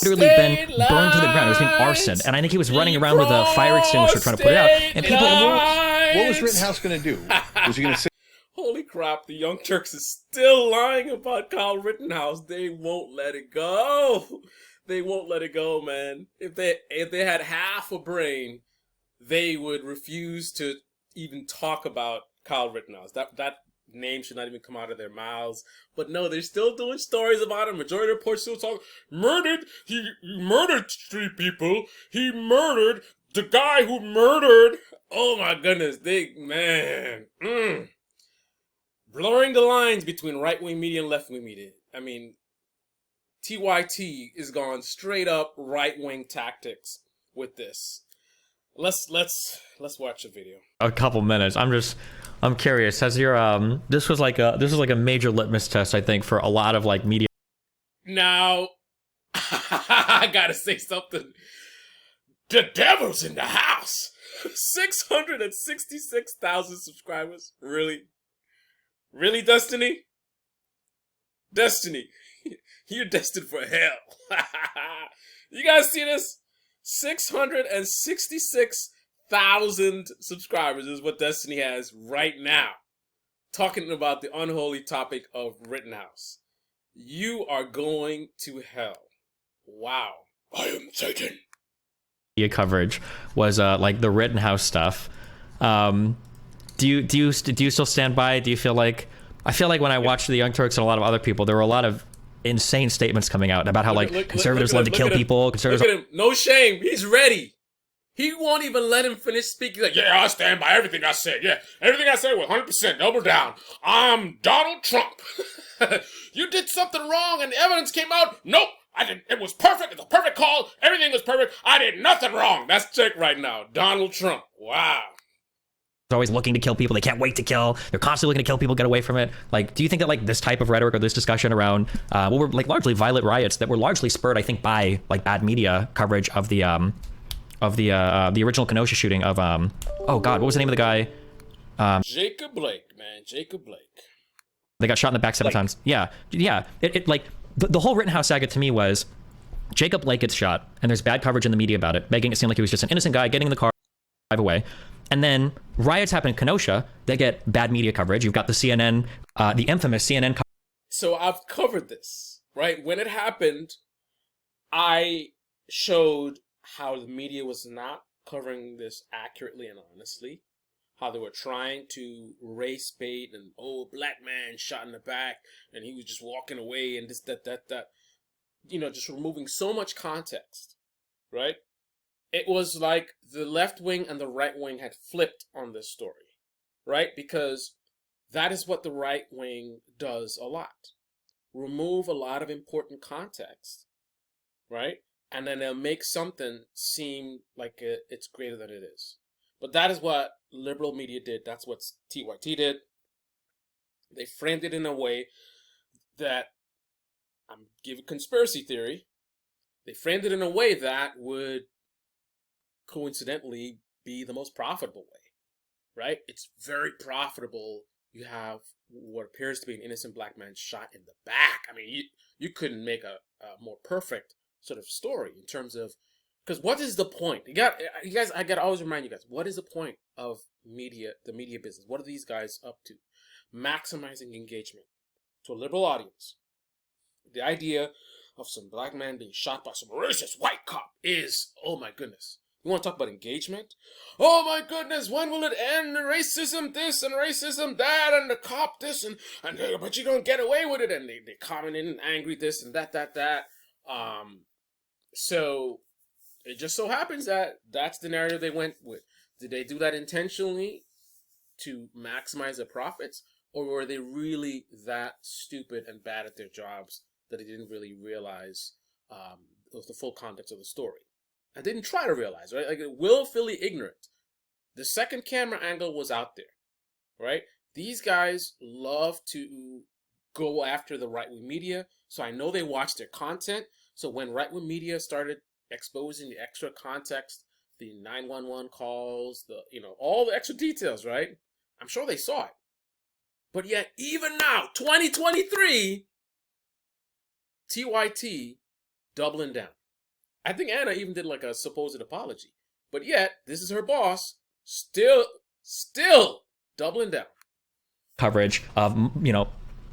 literally been burned to the ground. It was being arson, and I think he was running around with a fire extinguisher trying to put it out. And people, what was Rittenhouse going to do? Was he going to say? Holy crap! The Young Turks is still lying about Kyle Rittenhouse. They won't let it go. They won't let it go, man. If they had half a brain, they would refuse to even talk about Kyle Rittenhouse. That name should not even come out of their mouths. But no, they're still doing stories about him. Majority of reports still talk. He murdered 3 people. He murdered the guy who murdered. Oh my goodness, blurring the lines between right-wing media and left-wing media. I mean, TYT is gone straight up right-wing tactics with this. Let's watch the video. a couple minutes. I'm curious. Has your this was like a major litmus test, I think, for a lot of like media. Now, I gotta say something. The devil's in the house. 666,000 subscribers. Really? Really, Destiny? Destiny, you're destined for hell. You guys see this? 666,000 subscribers is what Destiny has right now. Talking about the unholy topic of Rittenhouse. You are going to hell. Wow. I am Satan. Media coverage was like the Rittenhouse stuff. Do you still stand by? Do you feel like I feel like when I watched the Young Turks and a lot of other people, there were a lot of insane statements coming out about how conservatives love to kill people. Conservatives. Look at him. No shame. He's ready. He won't even let him finish speaking. He's like, yeah, I stand by everything I said. Yeah, everything I said was 100% double down. I'm Donald Trump. You did something wrong and the evidence came out. Nope. I didn't. It was perfect. It's a perfect call. Everything was perfect. I did nothing wrong. That's Cenk right now. Donald Trump. Wow. Always looking to kill people. They can't wait to kill. They're constantly looking to kill people, get away from it. Like, do you think that like this type of rhetoric or this discussion around what were like largely violent riots that were largely spurred, I think, by like bad media coverage of the original Kenosha shooting of oh god, what was the name of the guy? Jacob Blake, man. Jacob Blake. They got shot in the back 7 times. Yeah. It like the whole Rittenhouse saga to me was Jacob Blake gets shot, and there's bad coverage in the media about it, making it seem like he was just an innocent guy getting in the car, drive away. And then riots happen in Kenosha. They get bad media coverage. You've got the CNN, the infamous CNN. So I've covered this, right? When it happened, I showed how the media was not covering this accurately and honestly. How they were trying to race bait and, oh, black man shot in the back and he was just walking away and this, that. You know, just removing so much context, right? It was like the left wing and the right wing had flipped on this story, right? Because that is what the right wing does a lot. Remove a lot of important context, right? And then they'll make something seem like it's greater than it is. But that is what liberal media did. That's what TYT did. They framed it in a way that, I'm giving conspiracy theory, they framed it in a way that would coincidentally be the most profitable way, right? It's very profitable. You have what appears to be an innocent black man shot in the back. I mean, you couldn't make a more perfect sort of story in terms of, because what is the point? You guys, I gotta always remind you guys, what is the point of media, the media business? What are these guys up to? Maximizing engagement to a liberal audience. The idea of some black man being shot by some racist white cop is, oh my goodness. You want to talk about engagement? Oh my goodness, when will it end? Racism this and racism that and the cop this and but you don't get away with it, and they comment in angry this and that. So it just so happens that that's the narrative they went with. Did they do that intentionally to maximize their profits, or were they really that stupid and bad at their jobs that they didn't really realize the full context of the story? I didn't try to realize, right? Like, willfully ignorant. The second camera angle was out there, right? These guys love to go after the right-wing media, so I know they watch their content. So when right-wing media started exposing the extra context, the 911 calls, all the extra details, right? I'm sure they saw it. But yet, even now, 2023, TYT doubling down. I think Anna even did like a supposed apology. But yet, this is her boss, still doubling down. Coverage of,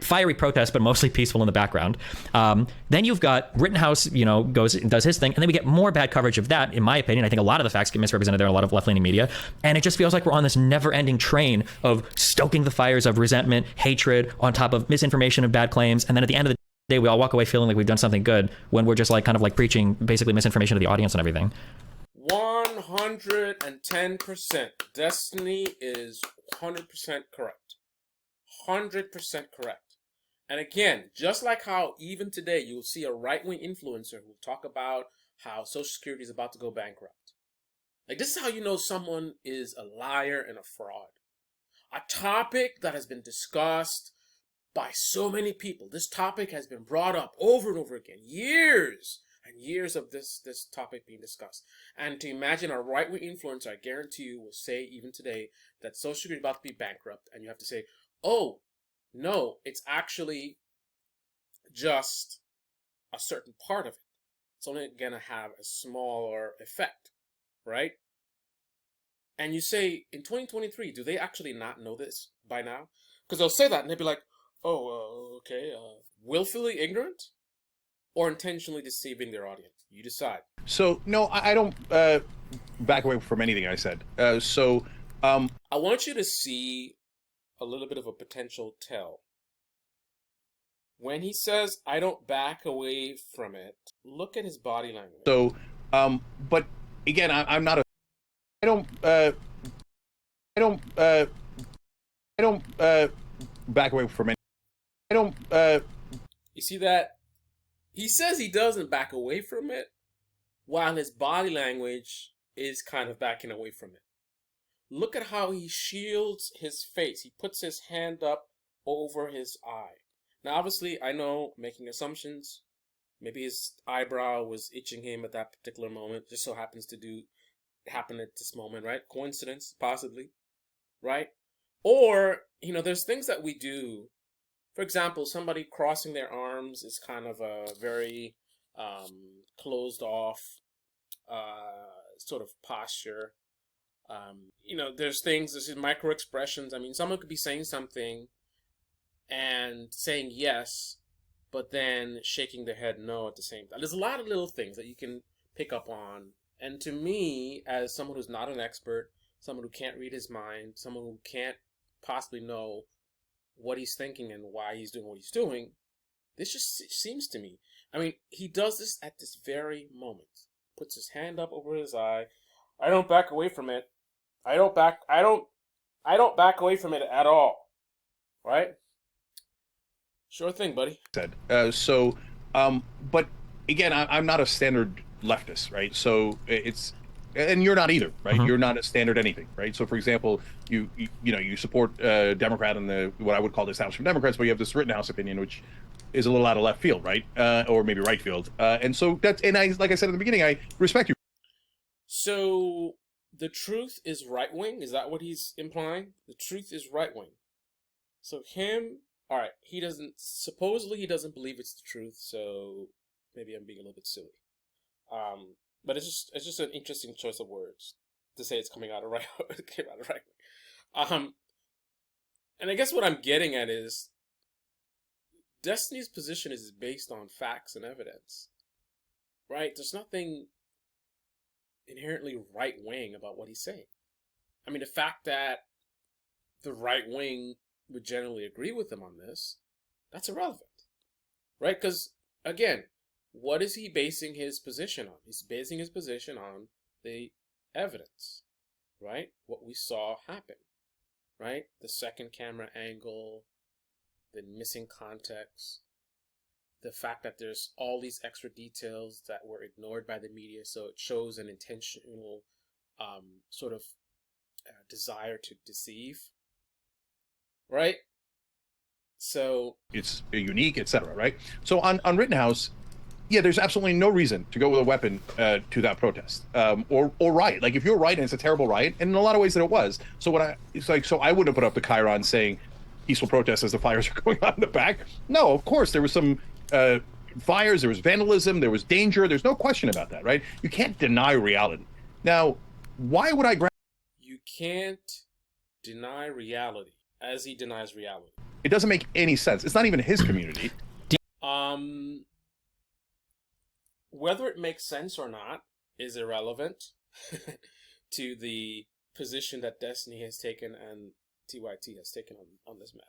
fiery protests, but mostly peaceful in the background. Then you've got Rittenhouse, does his thing, and then we get more bad coverage of that. In my opinion, I think a lot of the facts get misrepresented there, a lot of left-leaning media, and it just feels like we're on this never-ending train of stoking the fires of resentment, hatred, on top of misinformation and bad claims, and then at the end of the day, we all walk away feeling like we've done something good when we're just kind of preaching basically misinformation to the audience and everything. 110%. Destiny is 100% correct. 100% correct. And again, just like how even today you'll see a right-wing influencer who will talk about how Social Security is about to go bankrupt. This is how you know someone is a liar and a fraud. A topic that has been discussed by so many people. This topic has been brought up over and over again. Years and years of this topic being discussed. And to imagine a right-wing influencer, I guarantee you, will say even today that Social Security is about to be bankrupt. And you have to say, oh, no, it's actually just a certain part of it. It's only going to have a smaller effect, right? And you say, in 2023, do they actually not know this by now? Because they'll say that and they'll be like, okay, willfully ignorant or intentionally deceiving their audience. You decide. So, no, I don't back away from anything I said. I want you to see a little bit of a potential tell. When he says, I don't back away from it, look at his body language. So, but again, I'm not a, I don't back away from it. You see that? He says he doesn't back away from it, while his body language is kind of backing away from it. Look at how he shields his face. He puts his hand up over his eye. Now, obviously, I know, making assumptions. Maybe his eyebrow was itching him at that particular moment. Just so happens to happen at this moment, right? Coincidence, possibly, right? Or, there's things that we do. For example, somebody crossing their arms is kind of a very closed off sort of posture. There's micro expressions. I mean, someone could be saying something and saying yes, but then shaking their head no at the same time. There's a lot of little things that you can pick up on. And to me, as someone who's not an expert, someone who can't read his mind, someone who can't possibly know what he's thinking and why he's doing what he's doing, this just seems to me. I mean, he does this at this very moment. Puts his hand up over his eye. I don't back away from it. I don't back away from it at all. Right? Sure thing, buddy. Said. But again, I'm not a standard leftist, right? So and you're not either, right? You're not a standard anything, right? So, for example, you support Democrat and what I would call the establishment Democrats, but you have this Rittenhouse opinion, which is a little out of left field, right? Or maybe right field. And so like I said in the beginning, I respect you. So the truth is right wing. Is that what he's implying? The truth is right wing. So all right. He doesn't believe it's the truth. So maybe I'm being a little bit silly. But it's just an interesting choice of words to say it's coming out of right wing. And I guess what I'm getting at is Destiny's position is based on facts and evidence, right? There's nothing inherently right wing about what he's saying. I mean, the fact that the right wing would generally agree with him on this, that's irrelevant, right? Because again, what is he basing his position on? He's basing his position on the evidence, right? What we saw happen, right? The second camera angle, the missing context, the fact that there's all these extra details that were ignored by the media, so it shows an intentional sort of desire to deceive, right? So it's unique, etc., right? So on Rittenhouse, yeah, there's absolutely no reason to go with a weapon to that protest or riot. Like, if you're right and it's a terrible riot, and in a lot of ways that it was. So I wouldn't have put up the chyron saying peaceful protest as the fires are going on in the back. No, of course there was some fires, there was vandalism, there was danger. There's no question about that, right? You can't deny reality. Now, why would I grant? You can't deny reality as he denies reality. It doesn't make any sense. It's not even his community. Whether it makes sense or not is irrelevant to the position that Destiny has taken and TYT has taken on this matter.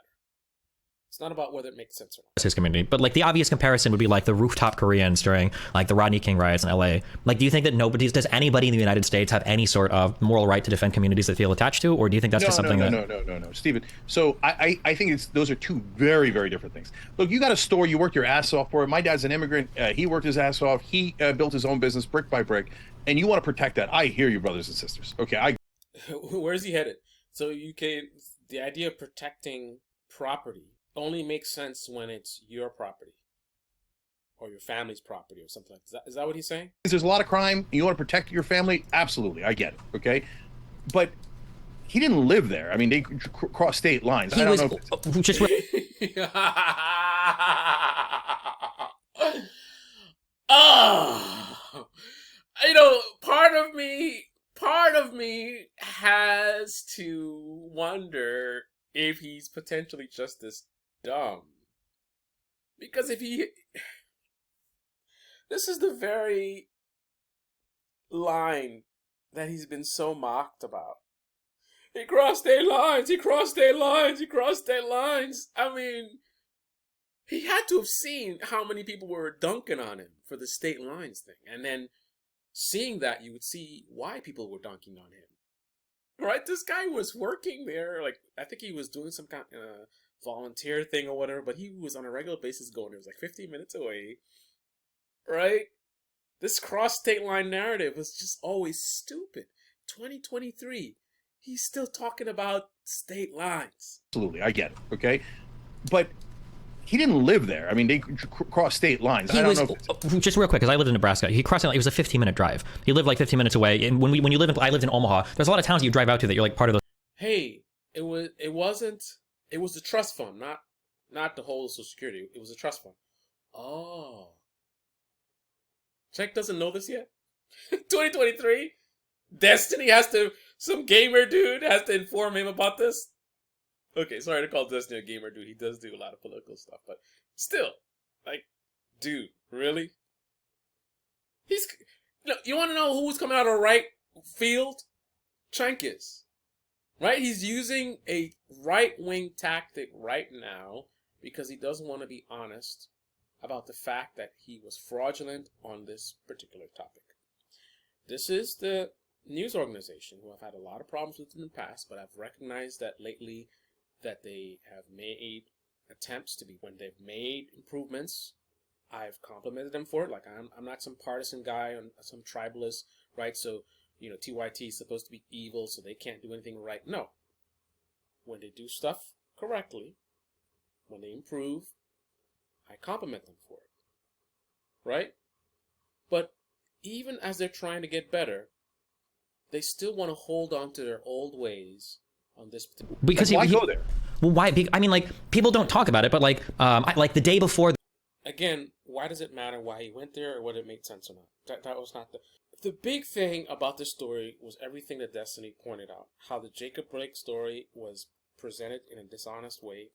It's not about whether it makes sense or not. His community, but like the obvious comparison would be like the rooftop Koreans during like the Rodney King riots in LA. Like, do you think that does anybody in the United States have any sort of moral right to defend communities they feel attached to, or do you think that's just something no, Stephen. So I think those are two very, very different things. Look, you got a store, you worked your ass off for it. My dad's an immigrant. He worked his ass off. He built his own business brick by brick, and you want to protect that. I hear you, brothers and sisters. Okay, Where's he headed? So the idea of protecting property only makes sense when it's your property or your family's property or something like that. Is that what he's saying? There's a lot of crime and you want to protect your family. Absolutely. I get it. Okay. But he didn't live there. I mean, they crossed state lines. I don't know. Just oh, part of me has to wonder if he's potentially just this dumb. Because this is the very line that he's been so mocked about. He crossed state lines, he crossed state lines, he crossed state lines. I mean, he had to have seen how many people were dunking on him for the state lines thing. And then seeing that, you would see why people were dunking on him. Right? This guy was working there. Like, I think he was doing some kind of volunteer thing or whatever, but he was on a regular basis going. It was like 15 minutes away. Right? This cross-state line narrative was just always stupid. 2023, he's still talking about state lines. Absolutely, I get it. Okay? But he didn't live there. I mean, they crossed state lines. I don't know. Just real quick, because I lived in Nebraska. He crossed it. It was a 15-minute drive. He lived like 15 minutes away. And when you live I lived in Omaha. There's a lot of towns that you drive out to that you're like part of those. Hey, it was the trust fund, not the whole Social Security. It was a trust fund. Oh, Cenk doesn't know this yet. 2023, Destiny some gamer dude has to inform him about this. Okay, sorry to call Destiny a gamer dude. He does do a lot of political stuff, but still, like, dude, really? You want to know who's coming out of the right field? Cenk is. Right? He's using a right-wing tactic right now because he doesn't want to be honest about the fact that he was fraudulent on this particular topic. This is the news organization who I've had a lot of problems with in the past, but I've recognized that lately that they have made attempts to be, when they've made improvements, I've complimented them for it. Like, I'm not some partisan guy or some tribalist, right? So, TYT is supposed to be evil, so they can't do anything right. No. When they do stuff correctly, when they improve, I compliment them for it. Right? But even as they're trying to get better, they still want to hold on to their old ways on this particular. Because why go there? Well, why? I mean, like, people don't talk about it, but like the day before. Again, why does it matter why he went there or whether it made sense or not? That was not the big thing about this story was everything that Destiny pointed out. How the Jacob Blake story was presented in a dishonest way,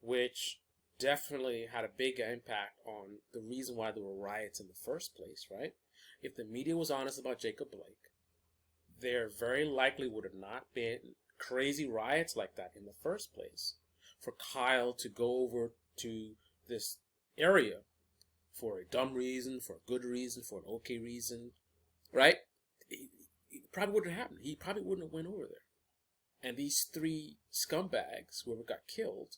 which definitely had a big impact on the reason why there were riots in the first place, right? If the media was honest about Jacob Blake, there very likely would have not been crazy riots like that in the first place. For Kyle to go over to this area for a dumb reason, for a good reason, for an okay reason, right? It probably wouldn't have happened. He probably wouldn't have went over there. And these three scumbags, whoever got killed,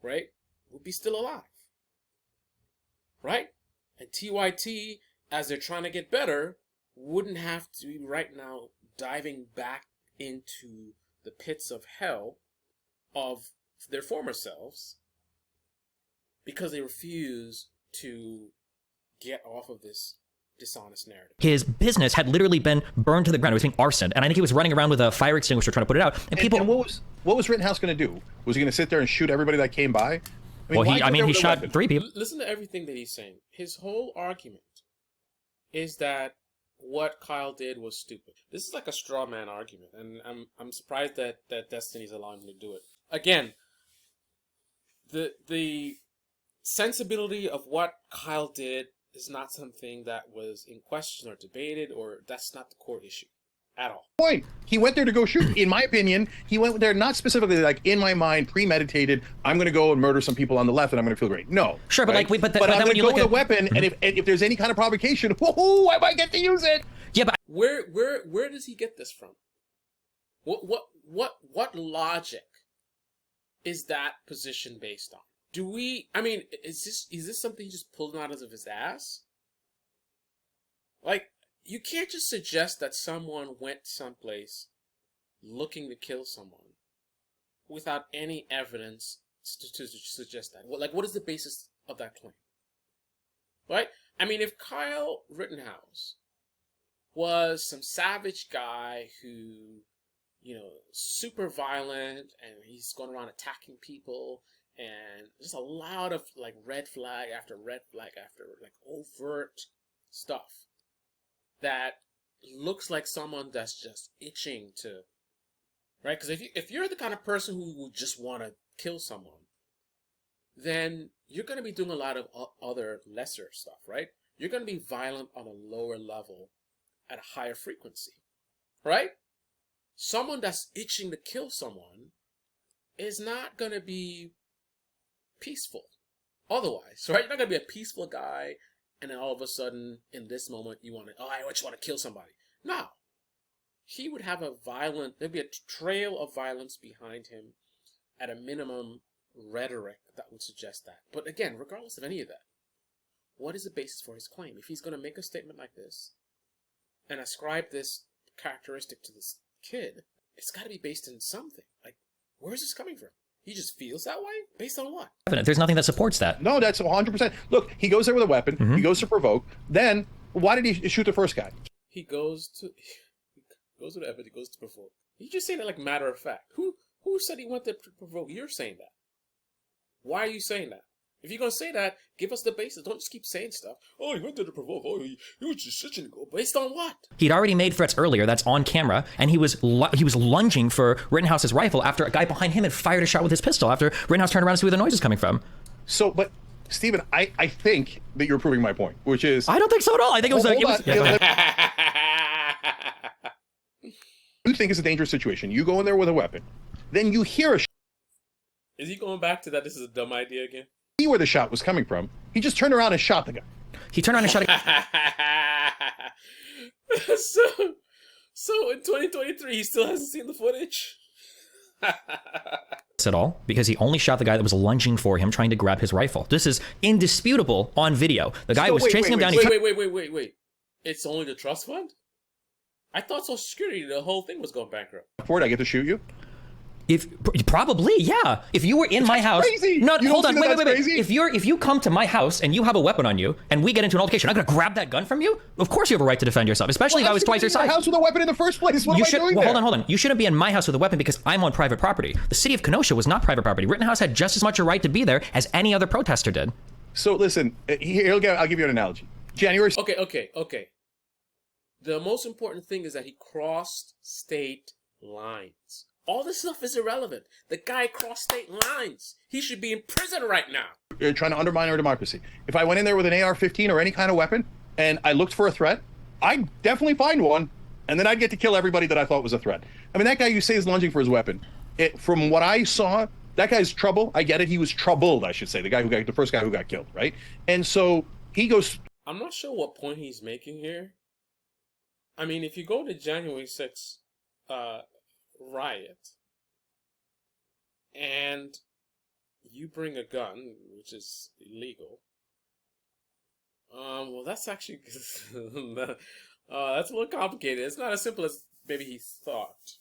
right, would be still alive. Right? And TYT, as they're trying to get better, wouldn't have to be right now diving back into the pits of hell of their former selves because they refuse to get off of this dishonest narrative. His business had literally been burned to the ground. It was being arsoned, and I think he was running around with a fire extinguisher trying to put it out. And people. And what was Rittenhouse going to do? Was he going to sit there and shoot everybody that came by? I Well, why go there he with a shot weapon? 3 people. Listen to everything that he's saying. His whole argument is that what Kyle did was stupid. This is like a straw man argument, and I'm surprised that Destiny's allowing him to do it. Again, the sensibility of what Kyle did is not something that was in question or debated, or that's not the core issue at all. Point. He went there to go shoot. In my opinion, he went there not specifically like in my mind premeditated. I'm going to go and murder some people on the left, and I'm going to feel great. No, Sure, but right? like, but I'm then going when to you go look with at a weapon, and if there's any kind of provocation, whoo, I might get to use it. yeah, but Where does he get this from? What logic is that position based on? Do we? I mean, is this something he just pulled out of his ass? Like, you can't just suggest that someone went someplace looking to kill someone without any evidence to suggest that. What is the basis of that claim? Right? I mean, if Kyle Rittenhouse was some savage guy who, super violent, and he's going around attacking people, and just a lot of like red flag after red flag after like overt stuff that looks like someone that's just itching to, right? Because if you're the kind of person who would just want to kill someone, then you're going to be doing a lot of other lesser stuff, right? You're going to be violent on a lower level at a higher frequency, right? Someone that's itching to kill someone is not going to be peaceful otherwise, right? You're not going to be a peaceful guy, and then all of a sudden, in this moment, I just want to kill somebody. No. He would have there'd be a trail of violence behind him, at a minimum, rhetoric that would suggest that. But again, regardless of any of that, what is the basis for his claim? If he's going to make a statement like this, and ascribe this characteristic to this kid, it's got to be based in something. Like, where is this coming from? He just feels that way? Based on what? there's nothing that supports that. No, that's 100%. Look, he goes there with a weapon. Mm-hmm. He goes to provoke. Then, why did he shoot the first guy? He goes to the evidence. He goes to provoke. You just saying that like matter of fact. Who said he went to provoke? You're saying that. Why are you saying that? If you're gonna say that, give us the basis. Don't just keep saying stuff. Oh, he went there to provoke. Oh, he was just such go. Based on what? He'd already made threats earlier. That's on camera, and he was lunging for Rittenhouse's rifle after a guy behind him had fired a shot with his pistol. After Rittenhouse turned around to see where the noise is coming from. So, but Stephen, I think that you're proving my point, which is I don't think so at all. I think it was. You think it's a dangerous situation. You go in there with a weapon, then you hear a. Is he going back to that? This is a dumb idea again. See where the shot was coming from. He just turned around and shot the guy. He turned around and shot. So in 2023, he still hasn't seen the footage. At all, because he only shot the guy that was lunging for him, trying to grab his rifle. This is indisputable on video. The guy was chasing him down. Wait. It's only the trust fund? I thought Social Security, the whole thing was going bankrupt. Ford, I get to shoot you? Probably, yeah. If you were in my house, crazy. No, You hold don't on, think wait. that's crazy? If you come to my house and you have a weapon on you, and we get into an altercation, I'm gonna grab that gun from you. Of course, you have a right to defend yourself, especially if I was twice your size. House with a weapon in the first place. What am I doing there? Hold on. You shouldn't be in my house with a weapon because I'm on private property. The city of Kenosha was not private property. Rittenhouse had just as much a right to be there as any other protester did. So listen, here, I'll give you an analogy. January. Okay. The most important thing is that he crossed state lines. All this stuff is irrelevant. The guy crossed state lines. He should be in prison right now. You're trying to undermine our democracy. If I went in there with an AR-15 or any kind of weapon and I looked for a threat, I'd definitely find one, and then I'd get to kill everybody that I thought was a threat. I mean, that guy you say is lunging for his weapon. From what I saw, that guy's trouble. I get it. He was troubled, I should say. The first guy who got killed, right? And so he goes. I'm not sure what point he's making here. I mean, if you go to January 6th, riot and you bring a gun, which is illegal, well, that's actually that's a little complicated. It's not as simple as maybe he thought.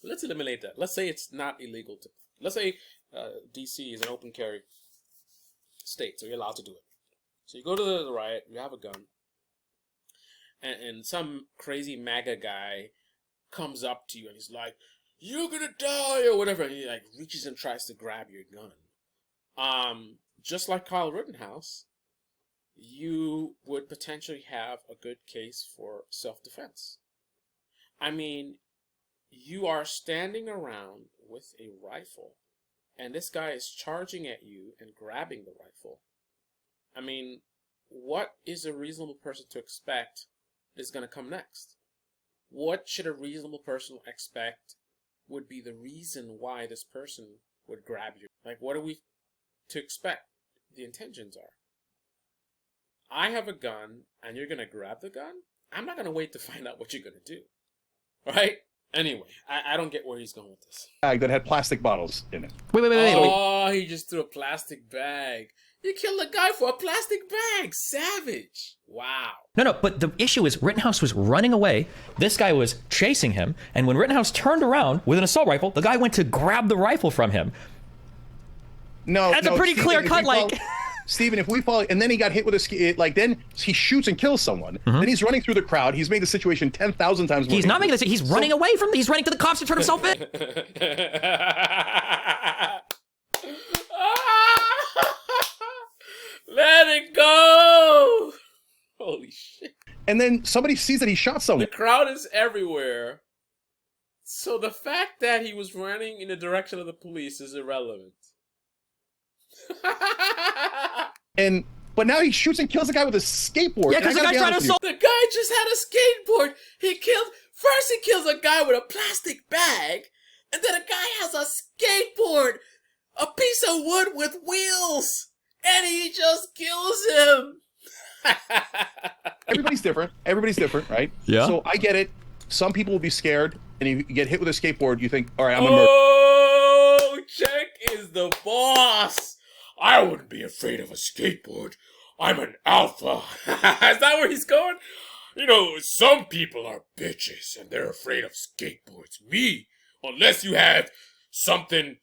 Let's eliminate that. Let's say it's not illegal to. Let's say DC is an open carry state, so you're allowed to do it. So you go to the riot, you have a gun, and some crazy MAGA guy comes up to you and he's like, "You're gonna die," or whatever, and he like reaches and tries to grab your gun. Just like Kyle Rittenhouse, you would potentially have a good case for self-defense. I mean, you are standing around with a rifle, and this guy is charging at you and grabbing the rifle. I mean, what is a reasonable person to expect is going to come next? What should a reasonable person expect would be the reason why this person would grab you? Like, what are we to expect the intentions are? I have a gun, and you're going to grab the gun? I'm not going to wait to find out what you're going to do. Right? Anyway, I don't get where he's going with this. Bag that had plastic bottles in it. Wait. Oh, he just threw a plastic bag. You killed a guy for a plastic bag. Savage. Wow. No, but the issue is Rittenhouse was running away. This guy was chasing him. And when Rittenhouse turned around with an assault rifle, the guy went to grab the rifle from him. That's a pretty clear cut, like... Steven, if we follow, and then he got hit with then he shoots and kills someone. Then he's running through the crowd. He's made the situation 10,000 times more. He's not making this. He's running away from. He's running to the cops to turn himself in. Let it go. Holy shit. And then somebody sees that he shot someone. The crowd is everywhere. So the fact that he was running in the direction of the police is irrelevant. But now he shoots and kills a guy with a skateboard. Yeah, because the guy's trying to assault. The guy just had a skateboard. He kills a guy with a plastic bag, and then a guy has a skateboard, a piece of wood with wheels, and he just kills him. Everybody's different, right? Yeah. So I get it. Some people will be scared, and you get hit with a skateboard, you think, all right, I'm a murderer. Oh, Cenk is the boss. I wouldn't be afraid of a skateboard. I'm an alpha. Is that where he's going? You know, some people are bitches and they're afraid of skateboards. Me, unless you have something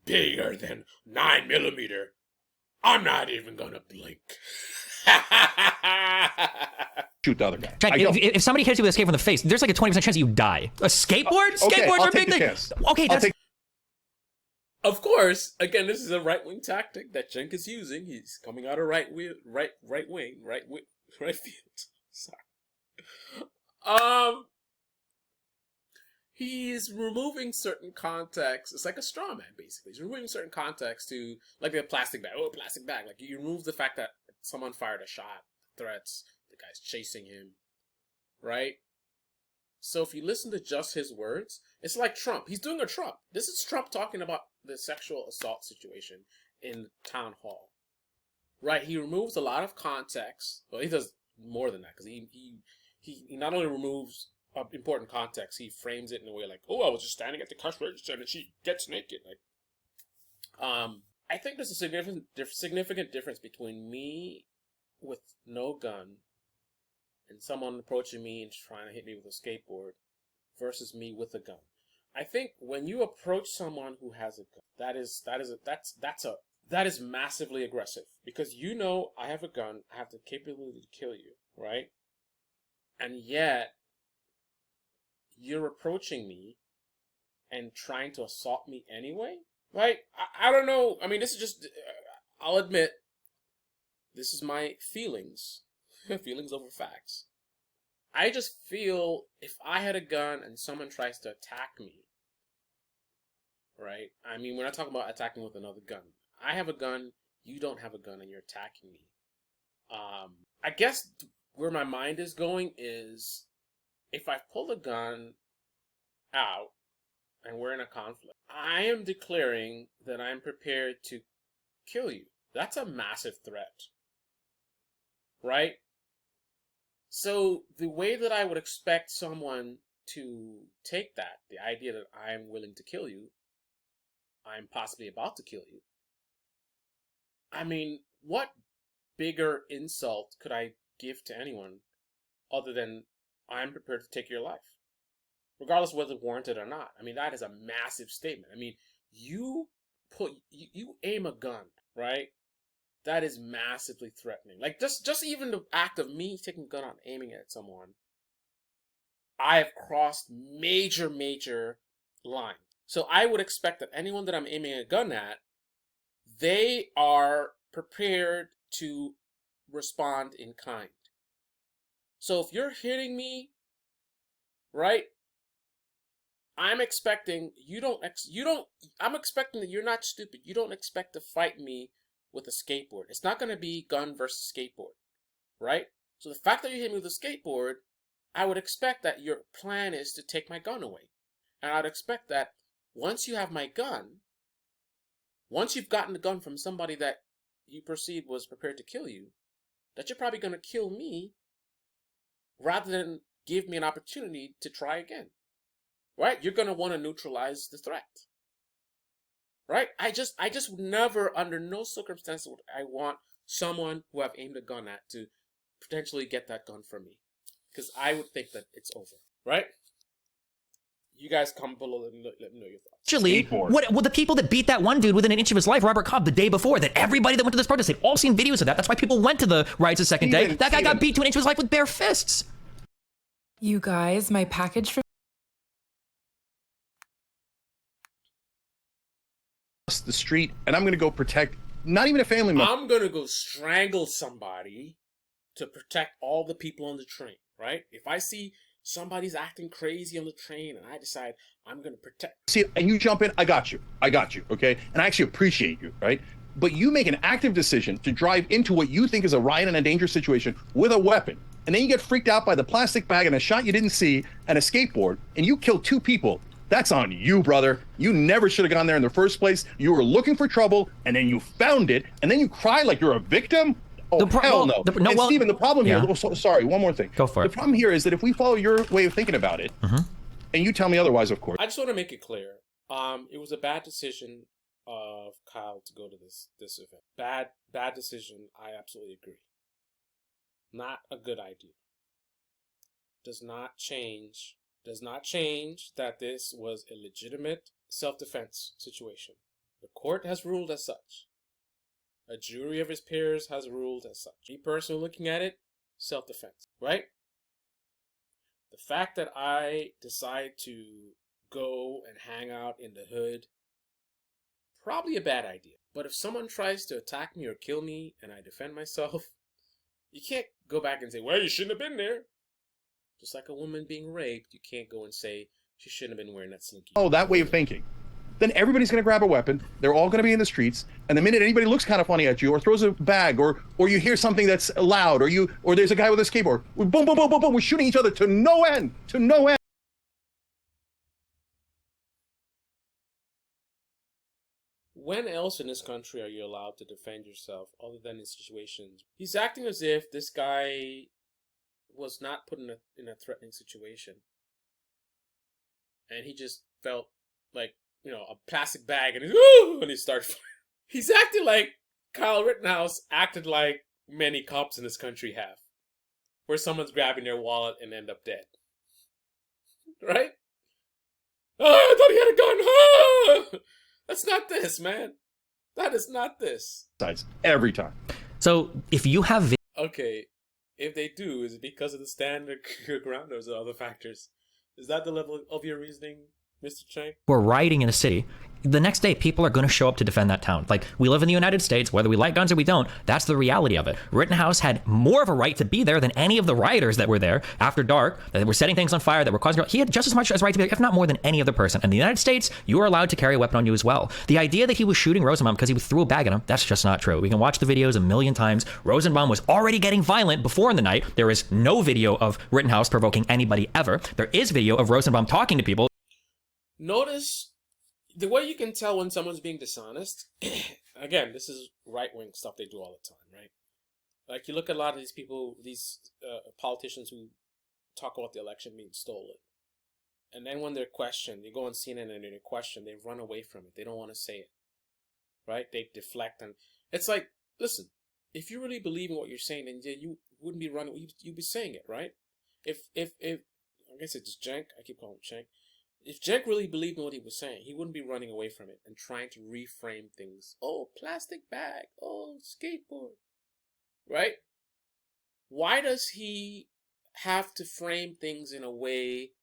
bigger than 9mm, I'm not even gonna blink. Shoot the other guy. Jack, if somebody hits you with a skateboard in the face, there's like a 20% chance that you die. A skateboard? Okay, Skateboards I'll are take big the thing. chance. Okay, that's... Of course, again, this is a right-wing tactic that Cenk is using. He's coming out of right field. Sorry. He's removing certain context. It's like a straw man, basically. He's removing certain context to, like a plastic bag. Oh, a plastic bag. Like, you remove the fact that someone fired a shot, threats, the guy's chasing him, right? So if you listen to just his words, it's like Trump. He's doing a Trump. This is Trump talking about the sexual assault situation in town hall, right? He removes a lot of context. Well, he does more than that, because he not only removes important context, he frames it in a way like, oh, I was just standing at the cash register and she gets naked. Like, I think there's a significant difference between me with no gun and someone approaching me and trying to hit me with a skateboard versus me with a gun. I think when you approach someone who has a gun, that is massively aggressive, because you know I have a gun, I have the capability to kill you, right? And yet you're approaching me and trying to assault me anyway, right? I don't know. I mean, this is just, I'll admit, this is my feelings. Feelings over facts. I just feel if I had a gun and someone tries to attack me, right? I mean, we're not talking about attacking with another gun. I have a gun, you don't have a gun, and you're attacking me. I guess where my mind is going is, if I pull a gun out and we're in a conflict, I am declaring that I'm prepared to kill you. That's a massive threat, right? So the way that I would expect someone to take that, the idea that I'm willing to kill you, I'm possibly about to kill you. I mean, what bigger insult could I give to anyone other than I'm prepared to take your life, regardless of whether warranted or not? I mean, that is a massive statement. I mean, you aim a gun, right? That is massively threatening. Like, just even the act of me taking a gun out and aiming at someone, I have crossed major lines. So I would expect that anyone that I'm aiming a gun at, they are prepared to respond in kind. So if you're hitting me, right, I'm expecting I'm expecting that you're not stupid. You don't expect to fight me with a skateboard. It's not going to be gun versus skateboard, right? So the fact that you hit me with a skateboard, I would expect that your plan is to take my gun away. And I'd expect that once you have my gun, once you've gotten the gun from somebody that you perceive was prepared to kill you, that you're probably going to kill me rather than give me an opportunity to try again. Right? You're going to want to neutralize the threat. Right? I just would never, under no circumstance, would I want someone who I've aimed a gun at to potentially get that gun from me. Because I would think that it's over. Right? You guys comment below and let me know your thoughts. Actually, what the people that beat that one dude within an inch of his life, Robert Cobb, the day before, that everybody that went to this protest, they've all seen videos of that. That's why people went to the riots the second day. That guy got beat to an inch of his life with bare fists. You guys, my package from the street, and I'm going to go protect not even a family member. I'm going to go strangle somebody to protect all the people on the train, right? If I see somebody's acting crazy on the train and I decide I'm going to protect. See, and you jump in, I got you, okay? And I actually appreciate you, right? But you make an active decision to drive into what you think is a riot and a dangerous situation with a weapon. And then you get freaked out by the plastic bag and a shot you didn't see and a skateboard, and you kill 2 people. That's on you, brother. You never should have gone there in the first place. You were looking for trouble, and then you found it, and then you cry like you're a victim? Oh, hell no. And Stephen, the problem here, sorry, one more thing. Go for it. The problem here is that if we follow your way of thinking about it, and you tell me otherwise, of course. I just want to make it clear. It was a bad decision of Kyle to go to this event. Bad decision. I absolutely agree. Not a good idea. Does not change that this was a legitimate self-defense situation. The court has ruled as such. A jury of his peers has ruled as such. Me personally looking at it, self-defense, right? The fact that I decide to go and hang out in the hood, probably a bad idea. But if someone tries to attack me or kill me and I defend myself, you can't go back and say, well, you shouldn't have been there. Just like a woman being raped, you can't go and say she shouldn't have been wearing that slinky. Oh, that way of thinking. Then everybody's going to grab a weapon. They're all going to be in the streets. And the minute anybody looks kind of funny at you or throws a bag or you hear something that's loud or there's a guy with a skateboard, boom, boom, boom, boom, boom, we're shooting each other to no end. When else in this country are you allowed to defend yourself other than in situations? He's acting as if this guy was not put in a threatening situation. And he just felt like, a plastic bag and he started. He's acting like Kyle Rittenhouse acted like many cops in this country have. Where someone's grabbing their wallet and end up dead. Right? Oh, I thought he had a gun. Oh! That's not this, man. That is not this. Every time. So if you have... Okay. If they do, is it because of the standard ground or is it other factors? Is that the level of your reasoning, Mr. Cenk? We're rioting in a city. The next day, people are going to show up to defend that town. Like, we live in the United States, whether we like guns or we don't, that's the reality of it. Rittenhouse had more of a right to be there than any of the rioters that were there after dark, that were setting things on fire, that were causing... He had just as much as right to be there, if not more than any other person. In the United States, you are allowed to carry a weapon on you as well. The idea that he was shooting Rosenbaum because he threw a bag at him, that's just not true. We can watch the videos a million times. Rosenbaum was already getting violent before in the night. There is no video of Rittenhouse provoking anybody ever. There is video of Rosenbaum talking to people. Notice the way you can tell when someone's being dishonest. Again, this is right-wing stuff they do all the time, right? Like, you look at a lot of these people, these politicians who talk about the election being stolen. And then when they're questioned, they go on CNN and they're questioned, they run away from it. They don't want to say it, right? They deflect. And it's like, listen, if you really believe in what you're saying, then you wouldn't be running, you'd be saying it, right? If I guess it's Cenk, I keep calling him Cenk. If Cenk really believed in what he was saying, he wouldn't be running away from it and trying to reframe things. Oh, plastic bag. Oh, skateboard. Right? Why does he have to frame things in a way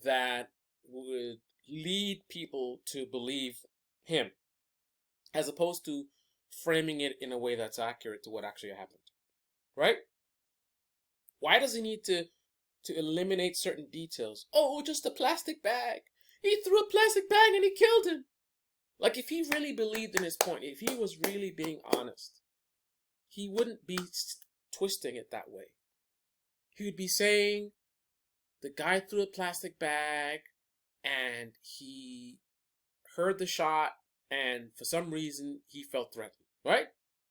that would lead people to believe him? as opposed to framing it in a way that's accurate to what actually happened. Right? Why does he need to eliminate certain details? Oh, just a plastic bag. He threw a plastic bag and he killed him. Like, if he really believed in his point, if he was really being honest, he wouldn't be twisting it that way. He would be saying the guy threw a plastic bag and he heard the shot and for some reason he felt threatened, right?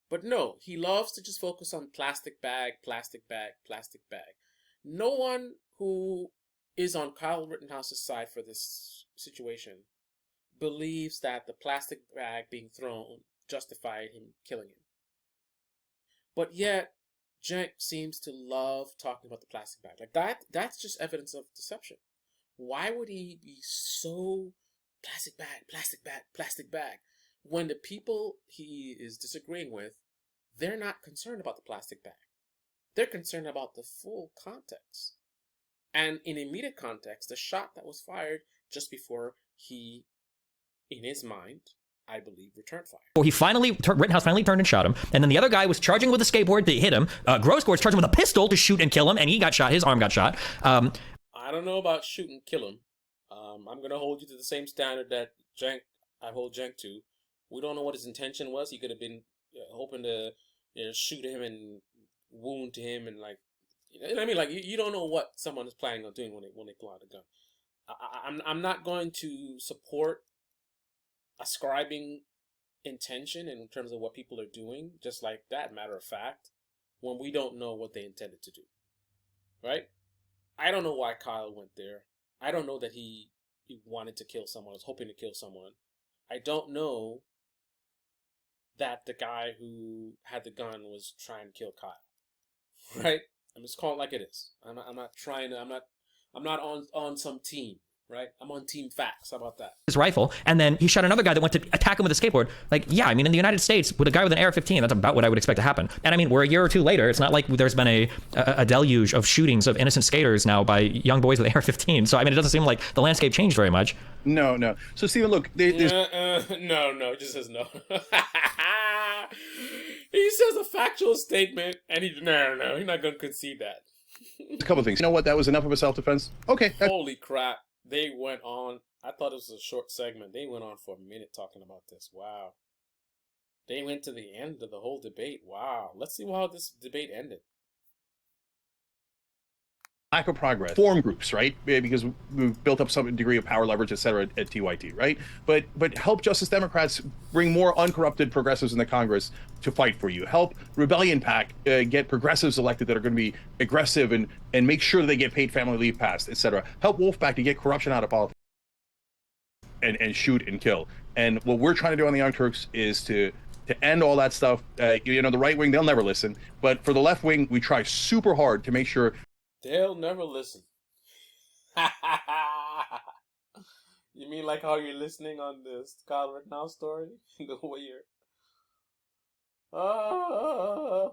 But no, he loves to just focus on plastic bag, plastic bag, plastic bag. No one who is on Kyle Rittenhouse's side for this situation believes that the plastic bag being thrown justified him killing him. But yet, Cenk seems to love talking about the plastic bag. Like that's just evidence of deception. Why would he be so plastic bag, plastic bag, plastic bag, when the people he is disagreeing with, they're not concerned about the plastic bag. They're concerned about the full context. And in immediate context, the shot that was fired just before he, in his mind, I believe, returned fire. Or Rittenhouse finally turned and shot him. And then the other guy was charging with a skateboard to hit him. Grosscourt's charging with a pistol to shoot and kill him. And he got shot. His arm got shot. I don't know about shoot and kill him. I'm going to hold you to the same standard that I hold Cenk to. We don't know what his intention was. He could have been hoping to shoot him and wound him and like, you know what I mean? Like you don't know what someone is planning on doing when they pull out a gun. I'm not going to support ascribing intention in terms of what people are doing, just like that, matter of fact, when we don't know what they intended to do. Right? I don't know why Kyle went there. I don't know that he wanted to kill someone, was hoping to kill someone. I don't know that the guy who had the gun was trying to kill Kyle. Right? I'm just calling it like it is. I'm not on some team. Right? I'm on team facts. How about that? His rifle, and then he shot another guy that went to attack him with a skateboard. Like, yeah, I mean, in the United States, with a guy with an AR-15, that's about what I would expect to happen. And I mean, we're a year or two later. It's not like there's been a deluge of shootings of innocent skaters now by young boys with AR-15. So I mean, it doesn't seem like the landscape changed very much. No. So Stephen, look, there's no. It just says no. He says a factual statement, and no. He's not gonna concede that. a couple of things. You know what? That was enough of a self-defense. Okay. Holy crap. They went on. I thought it was a short segment. They went on for a minute talking about this. Wow. They went to the end of the whole debate. Wow. Let's see how this debate ended. Lack of progress. Form groups, right? Because we've built up some degree of power leverage, et cetera, at TYT, right? But help Justice Democrats bring more uncorrupted progressives in the Congress to fight for you. Help Rebellion PAC get progressives elected that are going to be aggressive and make sure they get paid family leave passed, et cetera. Help Wolfpack to get corruption out of politics and shoot and kill. And what we're trying to do on the Young Turks is to end all that stuff. The right wing, they'll never listen. But for the left wing, we try super hard to make sure they'll never listen. You mean like how you're listening on this Kyle Rittenhouse story? The way you're...